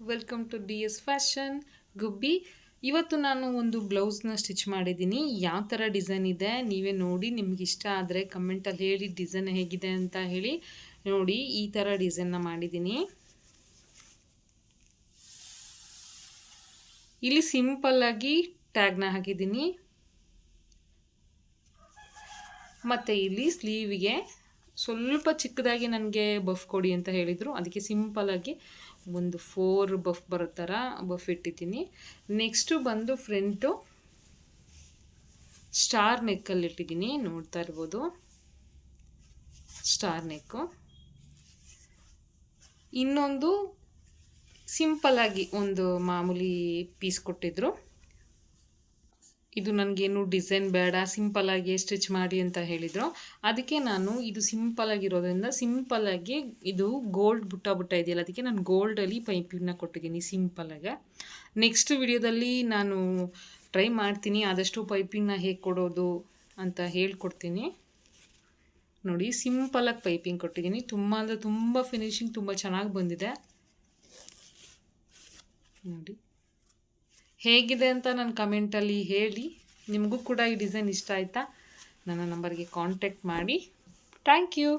Welcome to D S fashion Gubbi. ಇವತ್ತು ನಾನು ಒಂದು ಬ್ಲೌಸ್ನ ಸ್ಟಿಚ್ ಮಾಡಿದ್ದೀನಿ. ಯಾವ ಥರ ಡಿಸೈನ್ ಇದೆ ನೀವೇ ನೋಡಿ, ನಿಮ್ಗೆ ಇಷ್ಟ ಆದರೆ ಕಮೆಂಟಲ್ಲಿ ಹೇಳಿ ಡಿಸೈನ್ ಹೇಗಿದೆ ಅಂತ ಹೇಳಿ. ನೋಡಿ, ಈ ಥರ ಡಿಸೈನ್ನ ಮಾಡಿದ್ದೀನಿ. ಇಲ್ಲಿ ಸಿಂಪಲ್ಲಾಗಿ ಟ್ಯಾಗ್ನ ಹಾಕಿದ್ದೀನಿ. ಮತ್ತು ಇಲ್ಲಿ ಸ್ಲೀವಿಗೆ ಸ್ವಲ್ಪ ಚಿಕ್ಕದಾಗಿ ನನಗೆ ಬಫ್ ಕೊಡಿ ಅಂತ ಹೇಳಿದರು. ಅದಕ್ಕೆ ಸಿಂಪಲ್ಲಾಗಿ ಒಂದು 4 ಬಫ್ ಬರೋ ಥರ ಬಫ್ ಇಟ್ಟಿದ್ದೀನಿ. ನೆಕ್ಸ್ಟು ಬಂದು ಫ್ರಂಟು ಸ್ಟಾರ್ ನೆಕ್ಕಲ್ಲಿ ಇಟ್ಟಿದ್ದೀನಿ. ನೋಡ್ತಾ ಇರ್ಬೋದು, ಸ್ಟಾರ್ ನೆಕ್ಕು. ಇನ್ನೊಂದು ಸಿಂಪಲ್ಲಾಗಿ ಒಂದು ಮಾಮೂಲಿ ಪೀಸ್ ಕೊಟ್ಟಿದ್ರು. ಇದು ನನಗೇನು ಡಿಸೈನ್ ಬೇಡ, ಸಿಂಪಲ್ಲಾಗಿ ಸ್ಟಿಚ್ ಮಾಡಿ ಅಂತ ಹೇಳಿದರು. ಅದಕ್ಕೆ ನಾನು ಇದು ಸಿಂಪಲ್ಲಾಗಿರೋದ್ರಿಂದ ಸಿಂಪಲ್ಲಾಗಿ ಇದು ಗೋಲ್ಡ್ ಬುಟ್ಟ ಇದೆಯಲ್ಲ, ಅದಕ್ಕೆ ನಾನು ಗೋಲ್ಡಲ್ಲಿ ಪೈಪಿಂಗ್ನ ಕೊಟ್ಟಿದ್ದೀನಿ ಸಿಂಪಲ್ಲಾಗಿ. ನೆಕ್ಸ್ಟ್ ವಿಡಿಯೋದಲ್ಲಿ ನಾನು ಟ್ರೈ ಮಾಡ್ತೀನಿ, ಆದಷ್ಟು ಪೈಪಿಂಗ್ನ ಹೇಗೆ ಕೊಡೋದು ಅಂತ ಹೇಳ್ಕೊಡ್ತೀನಿ. ನೋಡಿ, ಸಿಂಪಲ್ಲಾಗಿ ಪೈಪಿಂಗ್ ಕೊಟ್ಟಿದ್ದೀನಿ. ತುಂಬ ಅಂದರೆ ತುಂಬ ಫಿನಿಶಿಂಗ್ ತುಂಬ ಚೆನ್ನಾಗಿ ಬಂದಿದೆ. ನೋಡಿ ಹೇಗಿದೆ ಅಂತ ನನ್ನ ಕಮೆಂಟಲ್ಲಿ ಹೇಳಿ. ನಿಮಗೂ ಕೂಡ ಈ ಡಿಸೈನ್ ಇಷ್ಟ ಆಯಿತಾ? ನನ್ನ ನಂಬರ್ಗೆ ಕಾಂಟ್ಯಾಕ್ಟ್ ಮಾಡಿ. Thank you.